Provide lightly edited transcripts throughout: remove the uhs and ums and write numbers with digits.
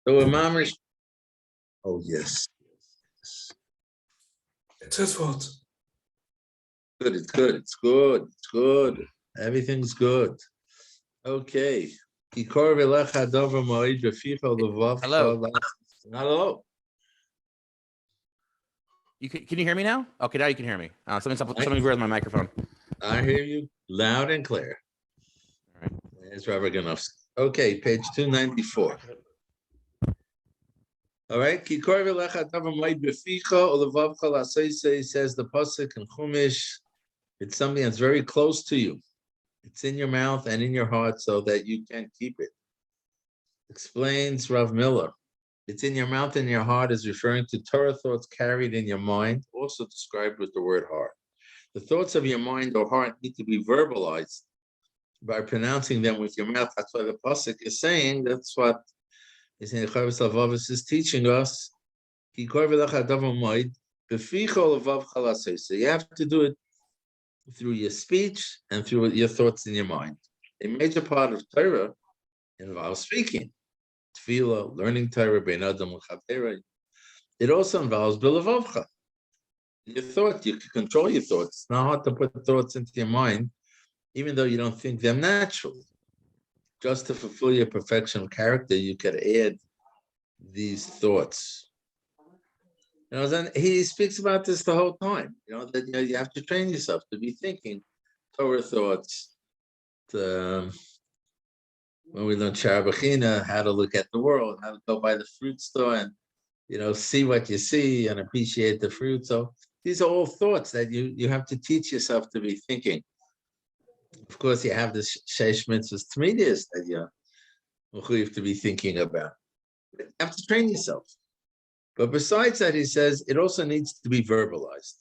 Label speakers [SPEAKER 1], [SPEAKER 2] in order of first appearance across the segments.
[SPEAKER 1] So a mamish. Oh yes.
[SPEAKER 2] It's his fault.
[SPEAKER 1] Good. It's good. It's good. It's good. Everything's good. Okay. Hello. Hello.
[SPEAKER 3] Can you hear me now? Okay, now you can hear me. Something's weird with my microphone.
[SPEAKER 1] I hear you loud and clear.
[SPEAKER 3] All right.
[SPEAKER 1] There's Robert Ganovsky. Okay, page 294. All right. Says the pasuk in Chumash. It's something that's very close to you. It's in your mouth and in your heart so that you can't keep it. Explains Rav Miller. It's in your mouth and your heart is referring to Torah thoughts carried in your mind, also described with the word heart. The thoughts of your mind or heart need to be verbalized by pronouncing them with your mouth. That's why the pasuk is saying, that's what is in Chovos haLevavos is teaching us. So you have to do it through your speech and through your thoughts in your mind. A major part of Torah involves speaking. Tefillah, learning Torah, bein adam l'chavera. It also involves b'levavcha. Your thought, you can control your thoughts. It's not hard to put thoughts into your mind, even though you don't think them naturally. Just to fulfill your perfection of character, you could add these thoughts. Then he speaks about this the whole time. That you have to train yourself to be thinking Torah thoughts. When we learn Sharabachina, how to look at the world, how to go by the fruit store and see what you see and appreciate the fruit. So these are all thoughts that you have to teach yourself to be thinking. Of course, you have the Sheish Mitzvahs Tmidiyos that you have to be thinking about. You have to train yourself. But besides that, he says, it also needs to be verbalized.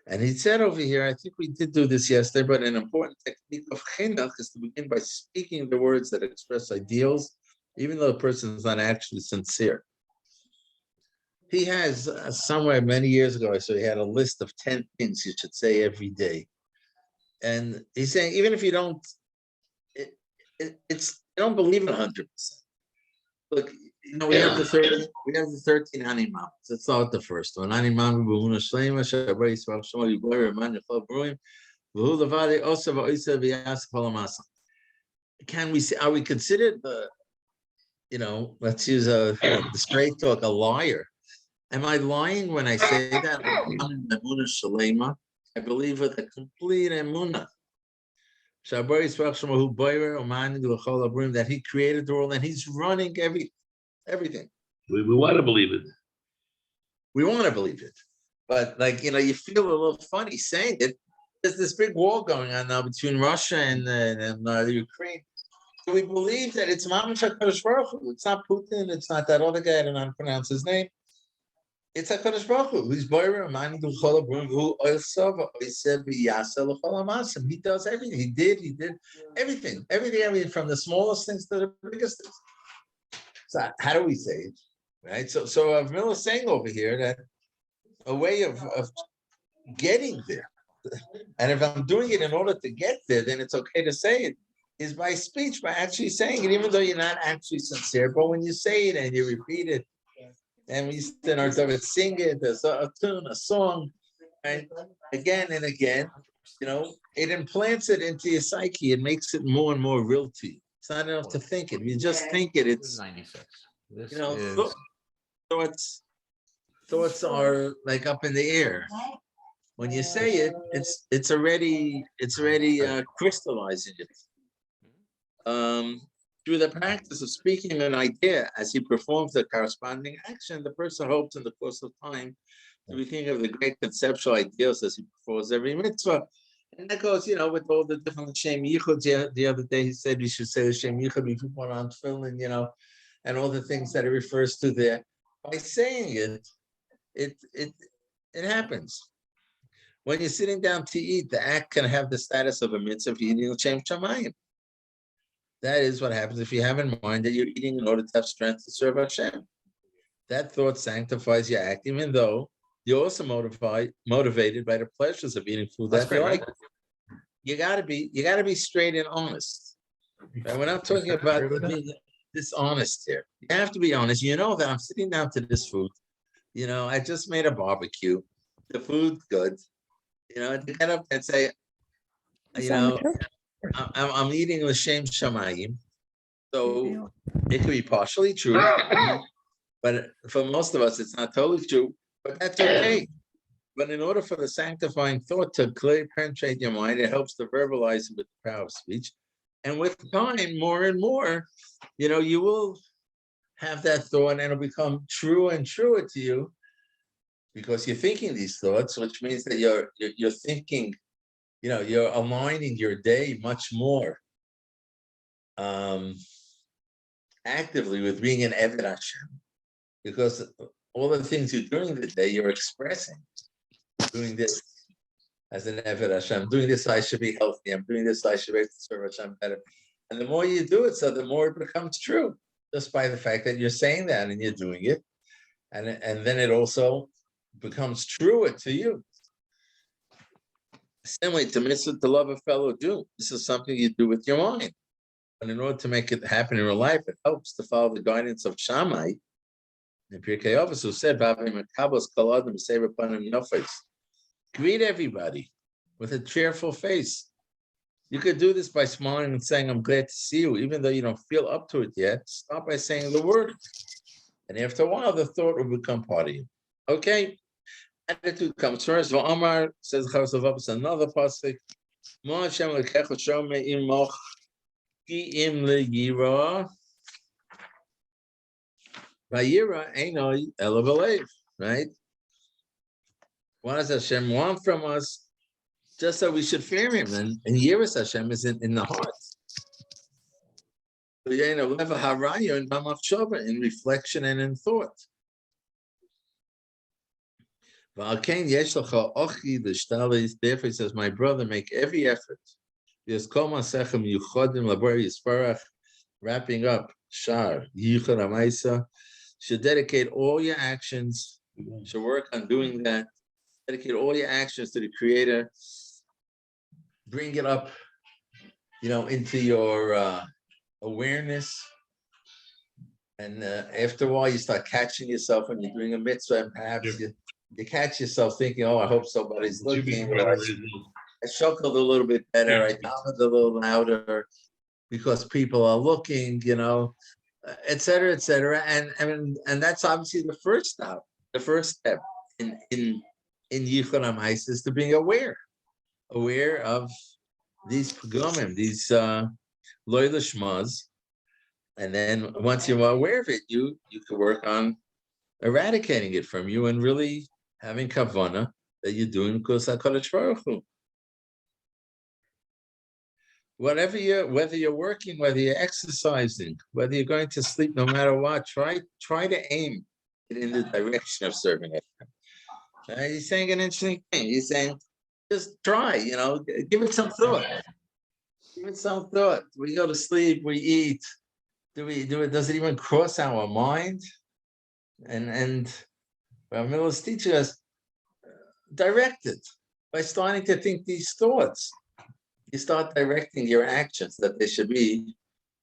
[SPEAKER 1] And he said over here, I think we did do this yesterday, but an important technique of chinuch is to begin by speaking the words that express ideals, even though the person is not actually sincere. He has somewhere many years ago, I saw he had a list of 10 things you should say every day. And he's saying, even if you don't, you don't believe it 100%. Look, we have the 13 animals. Let's start with the first one. Are we considered let's use the straight talk, a liar? Am I lying when I say that? I believe with a complete emunah. That he created the world and he's running everything.
[SPEAKER 4] We want to believe it.
[SPEAKER 1] We want to believe it. But you feel a little funny saying it. There's this big war going on now between Russia and the Ukraine. Do we believe that it's Mamash HaKadosh Baruch Hu? It's not Putin. It's not that other guy. I don't know how to pronounce his name. It's HaKadosh Baruch Hu. Who's Boirer, Mani L'chol HaBrim, who Oisav, Oisav, Yaseh L'chol Hamaaseh. He does everything. He did everything. Everything from the smallest things to the biggest things. So how do we say it? Right? So Rav Miller is saying over here that a way of getting there, and if I'm doing it in order to get there, then it's okay to say it, is by speech, by actually saying it, even though you're not actually sincere. But when you say it and you repeat it, and we in our Torah sing it, there's a tune, a song, and again and again, it implants it into your psyche. It makes it more and more real to you. It's not enough to think it. If you just think it, it's
[SPEAKER 3] 96.
[SPEAKER 1] Thoughts are like up in the air. When you say it, it's already crystallizing it. Through the practice of speaking an idea as he performs the corresponding action, the person hopes in the course of time to be thinking of the great conceptual ideals as he performs every mitzvah. And that goes, with all the different Shem Yichud. The other day he said we should say the Shem Yichud before we put on tefillin, and all the things that it refers to there. By saying it happens. When you're sitting down to eat, the act can have the status of a mitzvah of eating l'shem shamayim. That is what happens if you have in mind that you're eating in order to have strength to serve Hashem. That thought sanctifies your act, even though you're also motivated by the pleasures of eating food that you like. you gotta be straight and honest. Right? We're not talking about being dishonest here. You have to be honest. You know that I'm sitting down to this food. I just made a barbecue. The food's good. To get up and say, I'm eating l'shem shamayim. So it could be partially true, but for most of us, it's not totally true. But that's okay. But in order for the sanctifying thought to clearly penetrate your mind, it helps to verbalize it with the power of speech. And with time, more and more, you will have that thought and it'll become truer and truer to you because you're thinking these thoughts, which means that you're thinking, you're aligning your day much more actively with being an Eved Hashem, because all the things you're doing the day, you're expressing. Doing this as an Eved Hashem, doing this, I should be healthy. I'm doing this, I should be able to serve Hashem better. And the more you do it, so the more it becomes true, just by the fact that you're saying that and you're doing it. And then it also becomes truer to you. Similarly to mitzvah to love a fellow Jew. This is something you do with your mind. And in order to make it happen in real life, it helps to follow the guidance of Shammai. And Pirkei Avos, who said, greet everybody with a cheerful face. You could do this by smiling and saying, I'm glad to see you, even though you don't feel up to it yet. Start by saying the word. And after a while, the thought will become part of you. Okay? Attitude comes first. Omar says, haLevavos, another pasuk. Right? What does Hashem want from us? Just so we should fear him. And Yiras Hashem is in the heart. In reflection and in thought. Therefore he says, my brother, make every effort. Wrapping up Shar, Yichud Hamaaseh, should dedicate all your actions, should work on doing that. Dedicate all your actions to the Creator. Bring it up, into your awareness. And after a while, you start catching yourself when you're doing a mitzvah, and perhaps you catch yourself thinking, oh, I hope somebody's looking. I chuckled a little bit better. I counted a little louder because people are looking, et cetera, et cetera. And that's obviously the first step. The first step in Yichud Hamaaseh is to be aware of these pagomim, these loy lishmas. And then once you're aware of it, you can work on eradicating it from you and really having kavanah that you're doing because HaKadosh Baruch Hu. Whether you're working, whether you're exercising, whether you're going to sleep, no matter what, try to aim it in the direction of serving it. He's saying an interesting thing. He's saying, just try, give it some thought. Give it some thought. We go to sleep, we eat. Do it? Does it even cross our mind? And Ramil is teaching us, direct it by starting to think these thoughts. You start directing your actions that they should be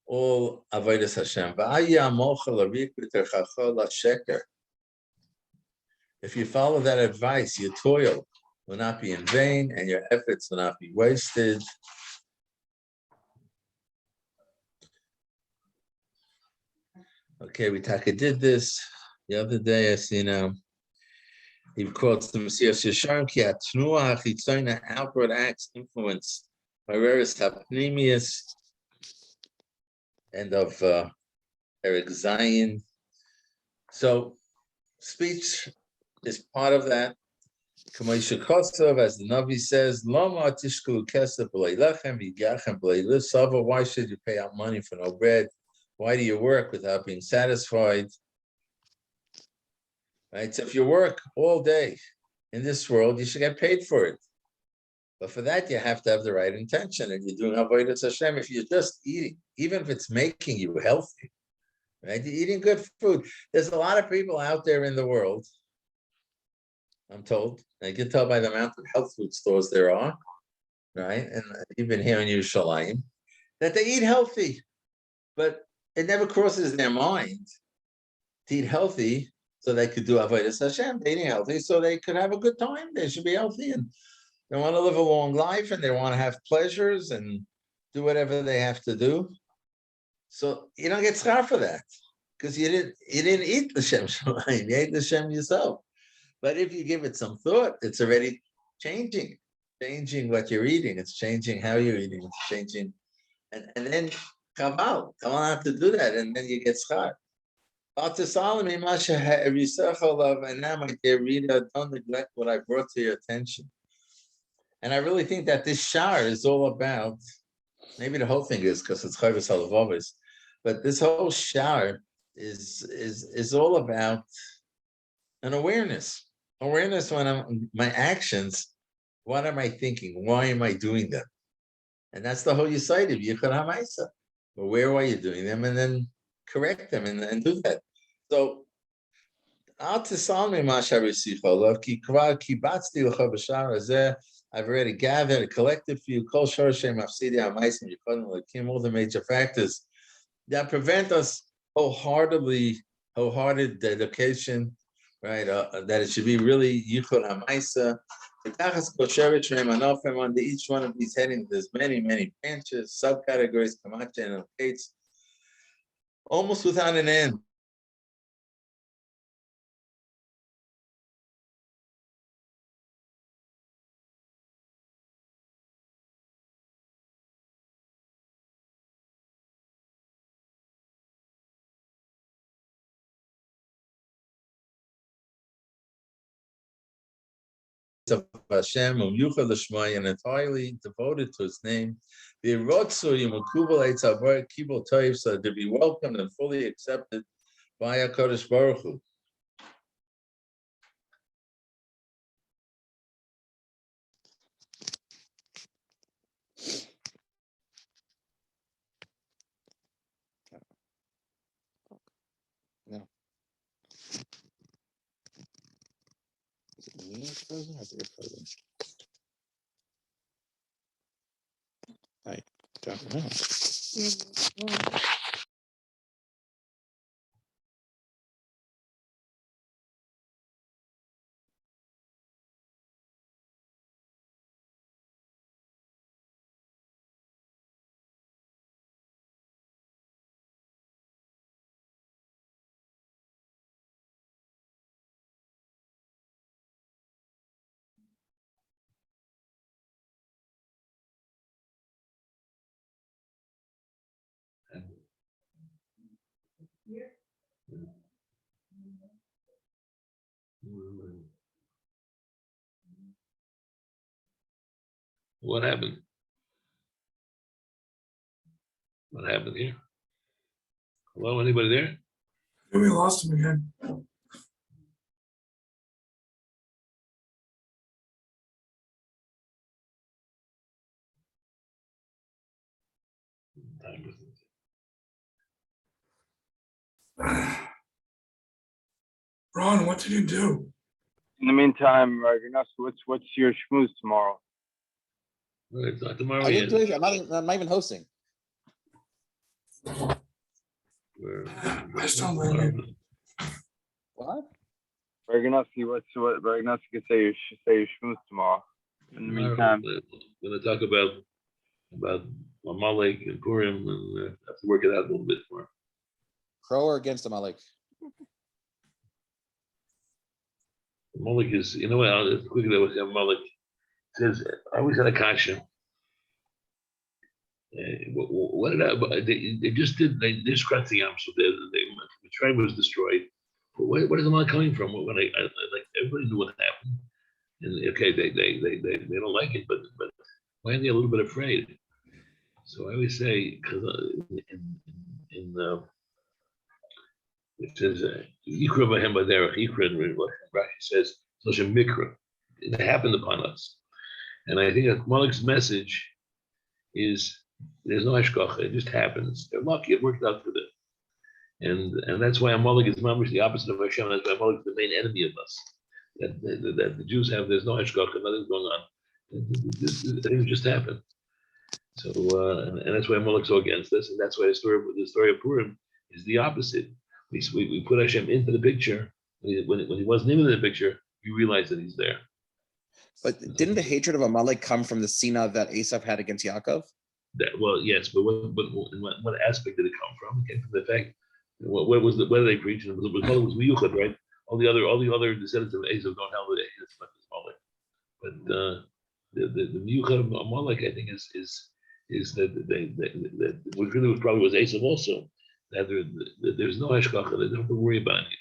[SPEAKER 1] all avodas Hashem. If you follow that advice, your toil will not be in vain and your efforts will not be wasted. Okay, we did this the other day. I see now. He quotes the Messiah Yesharim ki atnua hachitzona, outward acts influence by various hapnimius, and of Eric Zion. So speech is part of that. Chamishi Kosov, as the Navi says, Lama tishku kesef b'lei lechem v'yigachem b'lei lisava. Why should you pay out money for no bread? Why do you work without being satisfied? Right. So if you work all day in this world, you should get paid for it. But for that, you have to have the right intention, and you're doing avodas Hashem. If you're just eating, even if it's making you healthy, right? You're eating good food. There's a lot of people out there in the world, I'm told. I can tell by the amount of health food stores there are. right? And even here in Yerushalayim, that they eat healthy, but it never crosses their mind to eat healthy so they could do Avodas Hashem. They eat healthy so they could have a good time. They should be healthy and they want to live a long life and they want to have pleasures and do whatever they have to do. So you don't get schar for that because you didn't eat the Shem Shamayim. You ate the Shem yourself. But if you give it some thought, it's already changing what you're eating. It's changing how you're eating. It's changing, and then kaval, come on out to do that, and then you get schar. And now, my dear reader, don't neglect what I brought to your attention. And I really think that this shar is all about. Maybe the whole thing is because it's Chovos haLevavos, but this whole shar is all about an awareness. Awareness when my actions, what am I thinking? Why am I doing them? And that's the whole Yichud of Yichud Hamaaseh. But where are you doing them? And then correct them and do that. So I've already gathered, collected for you all the major factors that prevent us wholehearted dedication, right? That it should be really Yichud Hamaaseh. Under each one of these headings, there's many branches, subcategories, Kamacha and Kates, almost without an end. Of Hashem, and entirely devoted to His name. So to be welcomed and fully accepted by HaKadosh Baruch Hu.
[SPEAKER 3] No. Is it me that's frozen or is it frozen? I don't know.
[SPEAKER 2] What happened? What happened here? Hello, anybody there?
[SPEAKER 4] We lost him again. Ron, what did you do?
[SPEAKER 5] In the meantime, what's your schmooze tomorrow?
[SPEAKER 2] Well, it's not tomorrow
[SPEAKER 3] I
[SPEAKER 2] yet.
[SPEAKER 3] didn't do anything. I'm not even hosting.
[SPEAKER 4] I still bring you.
[SPEAKER 3] What?
[SPEAKER 5] Berganowski, what Berganowski could say your schmooze tomorrow. In the meantime,
[SPEAKER 2] We're going to talk about Amalek and Purim, and have to work it out a little bit more.
[SPEAKER 3] Pro or against Amalek?
[SPEAKER 2] Amalek is, you know what? I'll just quickly with Amalek says, I always had a kasha. What did they just did? They just cracked the arm, so the tribe was destroyed. But what is Amalek coming from? When I like everybody knew what happened, and okay, they don't like it, but why are they a little bit afraid? So I always say, because in it says Yikra b'hem b'derech, Yikra, and Rashi says such a mikra. It happened upon us, and I think that Malek's message is there's no hashgacha. It just happens. They're lucky. It worked out for them, and that's why Amalek is mamish the opposite of Hashem. That's why Amalek is the main enemy of us. That the Jews have. There's no hashgacha. Nothing's going on. Things just happen. So and that's why Moloch so against this, and that's why the story of Purim is the opposite. We put Hashem into the picture. When he wasn't even in the picture, you realize that he's there.
[SPEAKER 3] But didn't the hatred of Amalek come from the Sina that Esav had against Yaakov?
[SPEAKER 2] Yes, but what aspect did it come from? It came from the fact what are they preaching? It was Yichud, right? All the other descendants of Esav don't have the Amalek. But the Yichud of Amalek, I think, is that what really probably was Esav also. That there's no hashgacha. They don't have to worry about anything.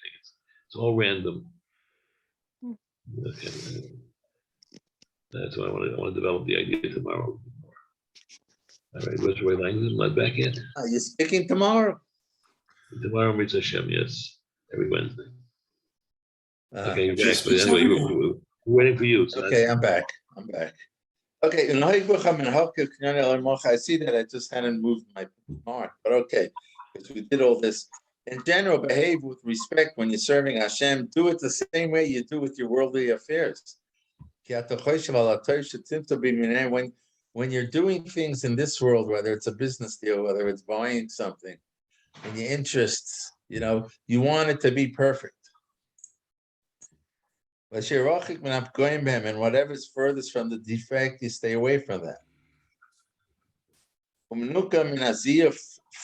[SPEAKER 2] It's all random. Okay. That's why I want to develop the idea tomorrow. All right, what's the way language? I'm not back yet.
[SPEAKER 1] Are you speaking tomorrow?
[SPEAKER 2] Tomorrow meets Hashem, yes, every Wednesday. Okay, you're back.
[SPEAKER 4] Just
[SPEAKER 2] But anyway, we're waiting for you. So
[SPEAKER 1] Okay, I'm back. Okay, I see that I just hadn't moved my mark, but okay, because we did all this. In general, behave with respect when you're serving Hashem. Do it the same way you do with your worldly affairs. When you're doing things in this world, whether it's a business deal, whether it's buying something, and your interests, you want it to be perfect. And whatever's furthest from the defect, you stay away from that.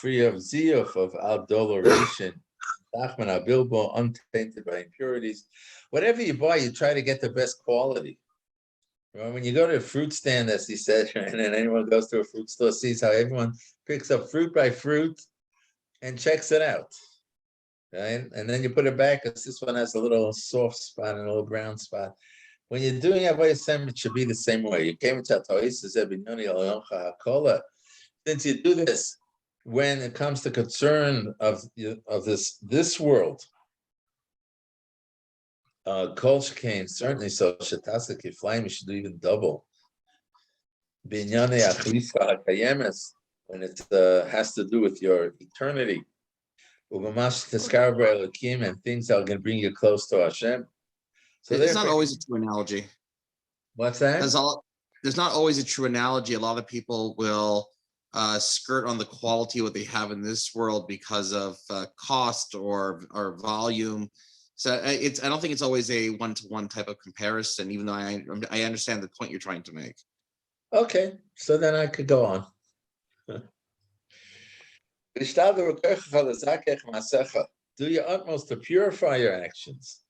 [SPEAKER 1] Free of ziyuf, of adulteration, untainted by impurities. Whatever you buy, you try to get the best quality. When you go to a fruit stand, as he said, and anyone goes to a fruit store, sees how everyone picks up fruit by fruit and checks it out. Right? And then you put it back, because this one has a little soft spot and a little brown spot. When you're doing Avodah Hashem, it should be the same way. You came to since you do this, when it comes to concern of this world, Kol Shekain, certainly so. Shetasik Yiflaim, you should do even double. Binyane Achlisa HaKayemes, when it has to do with your eternity. Ubamash Teskar Elokim, and things that are going to bring you close to Hashem. So
[SPEAKER 3] it's not always a true analogy.
[SPEAKER 1] What's that?
[SPEAKER 3] There's not always a true analogy. A lot of people will skirt on the quality of what they have in this world because of cost or volume. So I don't think it's always a one-to-one type of comparison, even though I understand the point you're trying to make.
[SPEAKER 1] Okay, so then I could go on. Do your utmost to purify your actions.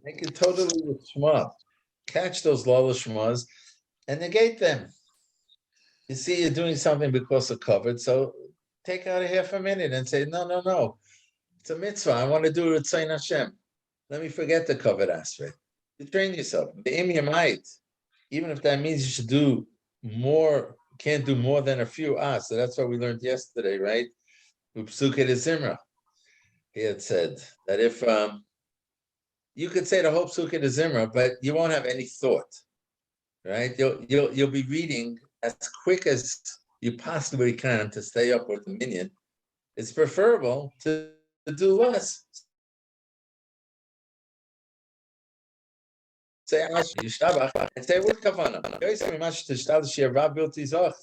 [SPEAKER 1] Make it totally with Shema. Catch those lawless Shmas and negate them. You see, you're doing something because of covered, so take out a half a minute and say, no. It's a mitzvah. I want to do it with Tzayin Hashem. Let me forget the covered aspect. You train yourself. The im you might, even if that means you should do more, can't do more than a few. So that's what we learned yesterday, right? Upsuke de Zimra. He had said that if you could say the whole Psuke de Zimra, but you won't have any thought, right? You'll be reading as quick as you possibly can to stay up with the minyan. It's preferable to do less. Say and say with kavanah. It's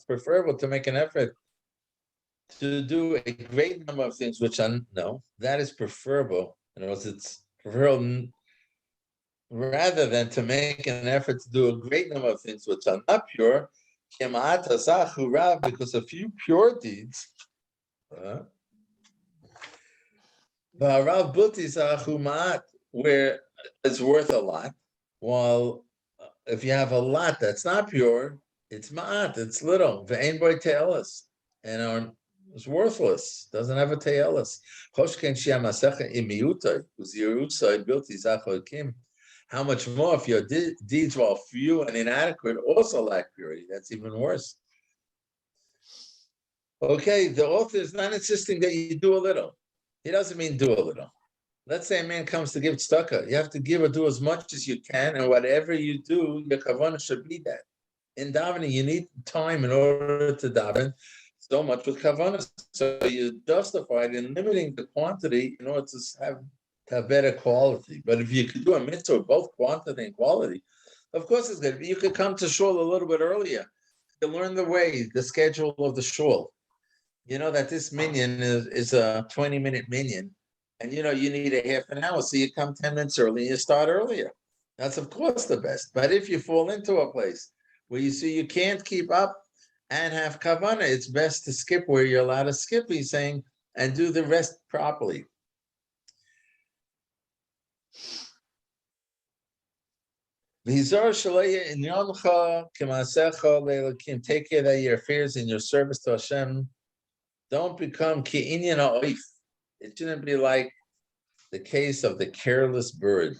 [SPEAKER 1] preferable to make an effort to do a great number of things, which that is preferable. In other words, it's preferable rather than to make an effort to do a great number of things which are not pure, because a few pure deeds, where it's worth a lot, while if you have a lot that's not pure, it's ma'at, it's little, and it's worthless, doesn't have a te'elis. How much more if your deeds, while few and inadequate, also lack purity? That's even worse. Okay, the author is not insisting that you do a little. He doesn't mean do a little. Let's say a man comes to give tzedakah. You have to give or do as much as you can, and whatever you do, your kavanah should be that. In davening, you need time in order to daven so much with kavanah. So you're justified in limiting the quantity in order to have better quality. But if you could do a mitzvah, both quantity and quality, Of course it's good. You could come to shul a little bit earlier to learn the way, the schedule of the shul. You know that this minyan is a 20-minute minyan, and you know you need a half an hour, so you come 10 minutes early and you start earlier. That's of course the best. But if you fall into a place where you see you can't keep up and have kavanah, it's best to skip where you're allowed to skip, he's saying, and do the rest properly. Take care that your affairs in your service to Hashem don't become ki'inyan ha'oif. It shouldn't be like the case of the careless bird.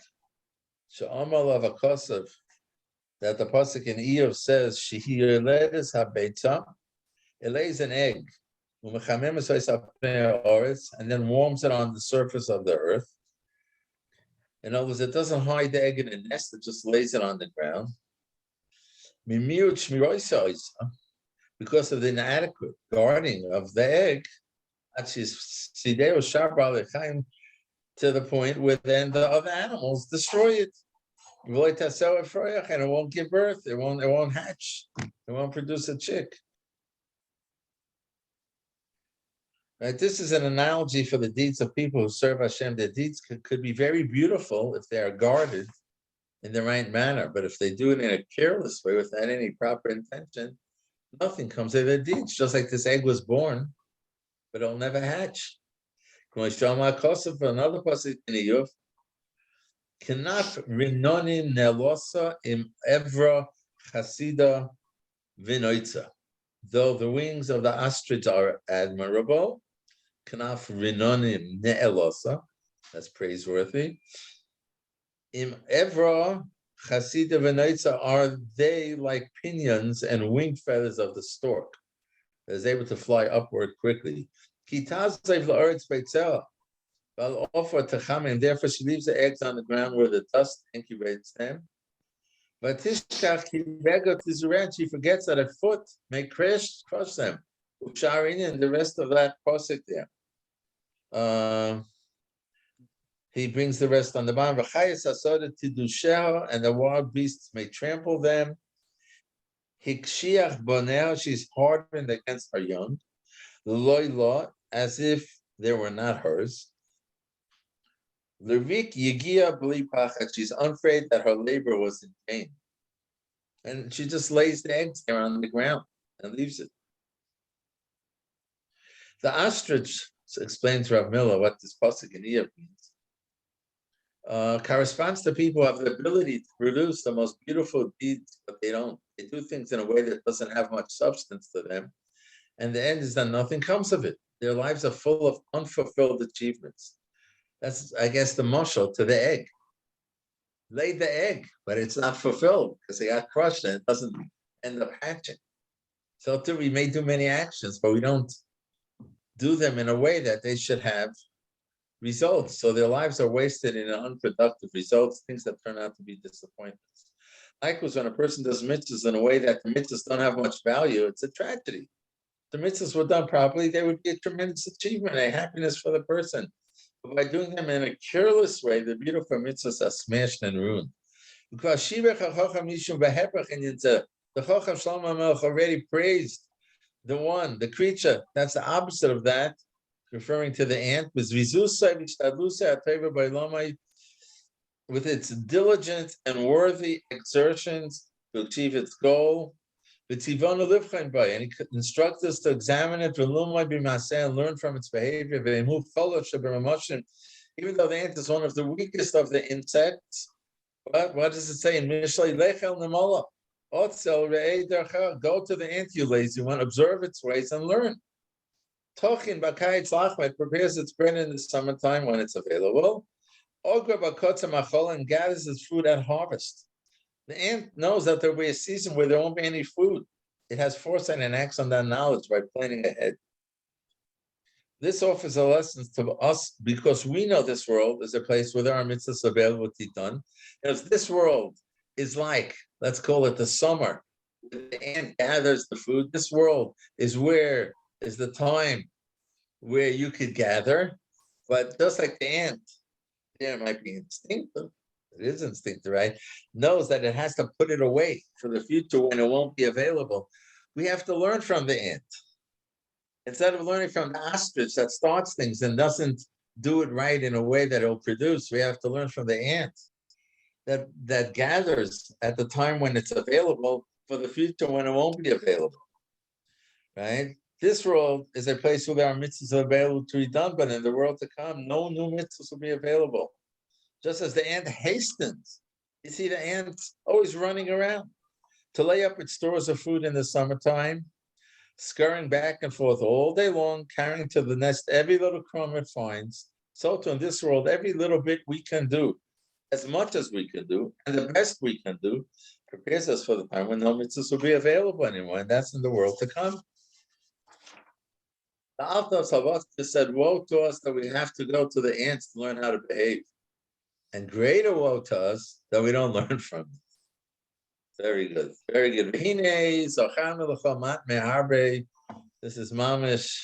[SPEAKER 1] She'amal of a kosav, that the pasuk in Eov says, shehi yoledes habeitza, it lays an egg, and then warms it on the surface of the earth. In other words, it doesn't hide the egg in a nest, it just lays it on the ground. Because of the inadequate guarding of the egg, to the point where then the other animals destroy it. And it won't give birth, it won't hatch, it won't produce a chick. Right? This is an analogy for the deeds of people who serve Hashem. Their deeds could be very beautiful if they are guarded in the right manner, but if they do it in a careless way without any proper intention, nothing comes of their deeds. Just like this egg was born, but it'll never hatch. Another pasuk in Iyov, Kenaf rinonim nelosa im evra chasida vinoitza. Though the wings of the ostrich are admirable, Kanaf rinonim ne'elosa, that's praiseworthy. Im evra chasida v'noitza, are they like pinions and wing feathers of the stork that is able to fly upward quickly. Kitaz zeiv la'aretz beitzela, val offer techamim, therefore she leaves the eggs on the ground where the dust incubates them. But Tishkach she forgets that a foot may crush them. And the rest of that pasuk there. He brings the rest on the bottom. And the wild beasts may trample them. Hikshiach bonel, she's hardened against her young. Loyla, as if they were not hers. Levik Yigia Bli Pachat, she's unafraid that her labor was in vain. And she just lays the eggs there on the ground and leaves it. The ostrich, explains Rav Miller what this pasuk in Iyov means, corresponds to people who have the ability to produce the most beautiful deeds, but they don't. They do things in a way that doesn't have much substance to them. And the end is that nothing comes of it. Their lives are full of unfulfilled achievements. That's, I guess, the mashal to the egg. Laid the egg, but it's not fulfilled because they got crushed and it doesn't end up hatching. So too, we may do many actions, but we don't do them in a way that they should have results. So their lives are wasted in unproductive results, things that turn out to be disappointments. Likewise, when a person does mitzvahs in a way that the mitzvahs don't have much value, it's a tragedy. If the mitzvahs were done properly, they would be a tremendous achievement, a happiness for the person. But by doing them in a careless way, the beautiful mitzvahs are smashed and ruined. Because the Chacham Shlomo Melech already praised the creature that's the opposite of that, referring to the ant, with its diligent and worthy exertions to achieve its goal. And he instructs us to examine it and learn from its behavior. Even though the ant is one of the weakest of the insects, what does it say in Mishlei? Go to the ant, you lazy one, observe its ways and learn. It prepares its bread in the summertime when it's available. And gathers its food at harvest. The ant knows that there will be a season where there won't be any food. It has foresight and acts on that knowledge by planning ahead. This offers a lesson to us because we know this world is a place where there are mitzvahs available to be done. Because this world is like, let's call it the summer. The ant gathers the food. This world is the time where you could gather. But just like the ant, there might be instinctive. it is instinctive, right? Knows that it has to put it away for the future when it won't be available. We have to learn from the ant. Instead of learning from the ostrich that starts things and doesn't do it right in a way that it'll produce, we have to learn from the ant that gathers at the time when it's available for the future when it won't be available, right? This world is a place where there are mitzvahs available to be done, but in the world to come, no new mitzvahs will be available. Just as the ant hastens, you see the ants always running around to lay up its stores of food in the summertime, scurrying back and forth all day long, carrying to the nest every little crumb it finds. So too in this world, every little bit we can do, as much as we can do, and the best we can do, prepares us for the time when no mitzvahs will be available anymore, and that's in the world to come. The Alta of Chovos said, woe to us that we have to go to the ants to learn how to behave. And greater woe to us that we don't learn from them. Very good, very good. This is mamish,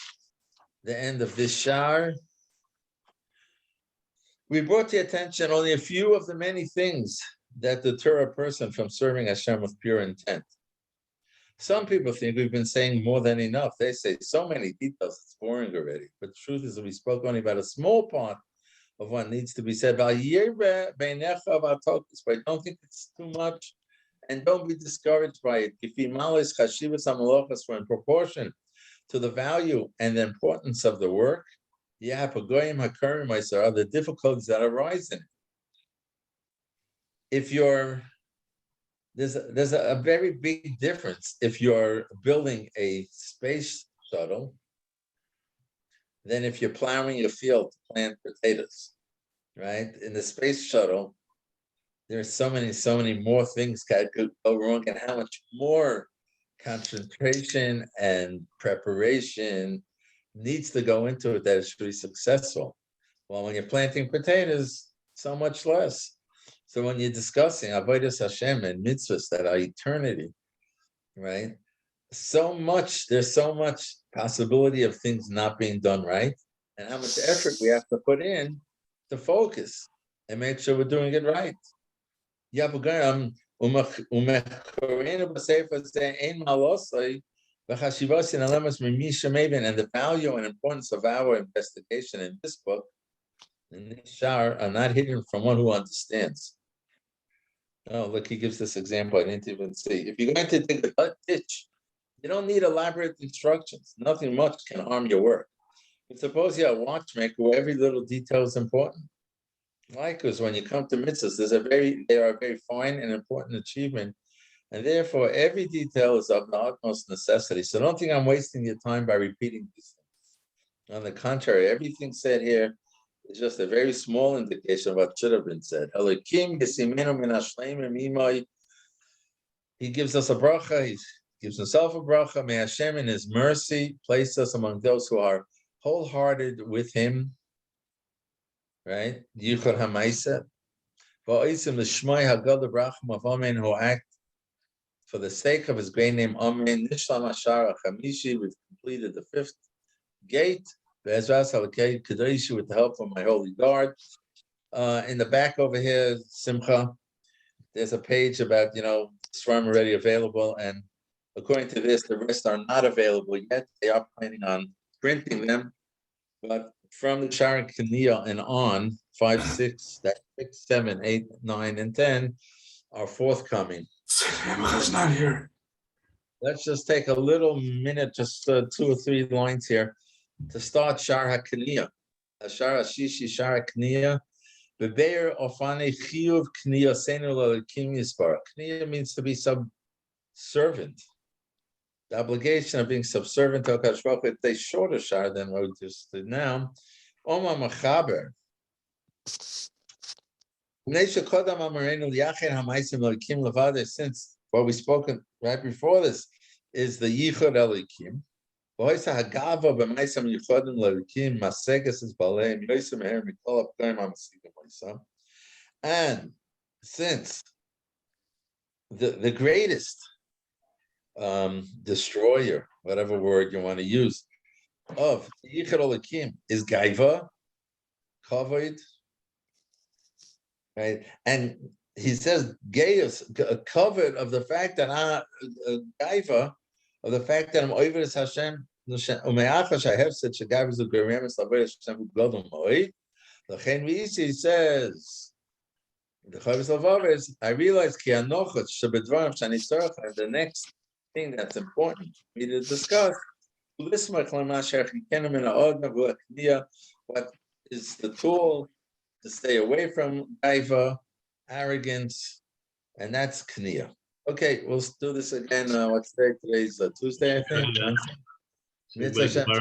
[SPEAKER 1] the end of this shar. We brought to your attention only a few of the many things that deter a person from serving Hashem with pure intent. Some people think we've been saying more than enough. They say so many details, it's boring already. But the truth is that we spoke only about a small part of what needs to be said. But I don't think it's too much, and don't be discouraged by it. For in proportion to the value and the importance of the work, are the difficulties that arise in it. If you're there's a very big difference if you're building a space shuttle than if you're plowing a field to plant potatoes, right? In the space shuttle, there's so many more things that could go wrong, and how much more concentration and preparation needs to go into it that it should be successful. Well, when you're planting potatoes, so much less. So when you're discussing avodas Hashem and mitzvahs that are eternity, right? There's so much possibility of things not being done right, and how much effort we have to put in to focus and make sure we're doing it right. And the value and importance of our investigation in this book, in this shar, are not hidden from one who understands. Oh, look, he gives this example I didn't even see. If you're going to dig a ditch, you don't need elaborate instructions. Nothing much can harm your work. But suppose you're a watchmaker where every little detail is important. Likewise, when you come to mitzvahs, they are a very fine and important achievement, and therefore every detail is of the utmost necessity. So don't think I'm wasting your time by repeating these things. On the contrary, everything said here is just a very small indication of what should have been said. He gives us a bracha, he gives himself a bracha. May Hashem in his mercy place us among those who are wholehearted with him, right? Yichud Hamaaseh. Who act for the sake of his great name, Amen. Chamishi, we've completed the fifth gate. With the help of my holy guard. In the back over here, Simcha, there's a page about, Swarm already available, and according to this, the rest are not available yet. They are planning on printing them, but from the Shara Kaniya and on, 5, 6, 7, 8, 9, and 10 are forthcoming.
[SPEAKER 4] Emma's not here.
[SPEAKER 1] Let's just take a little minute, just 2 or 3 lines here, to start Shar HaKaniya. Shar HaShishi, Shar HaKaniya. Bebeir ofane chiyuv kniya senu l'elikim yispar. Kniya means to be subservient. The obligation of being subservient to HaKadosh Baruch Hu. It's a shorter shar than what we just did now. Oma machaber. Since what we spoke right before this is the Yichud Elikim. And since the greatest destroyer, whatever word you want to use, of Yichud Elikim is Gaiva, Kavod, right? And he says, Gaius, covered of the fact that I'm gaiva, of the fact that I'm over as Hashem, umeachash I have such a gaiva of geremis over Hashem who godom moi. The Chenvisi says, the Chovos haLevavos, I realize ki anochot shebedvarim shani tzarach, the next thing that's important for me to discuss. What is the tool to stay away from gaiva, arrogance, and that's kniya. Okay, we'll do this again. What's today? Today's Tuesday, I think.
[SPEAKER 2] Yeah.
[SPEAKER 1] Mitzvah.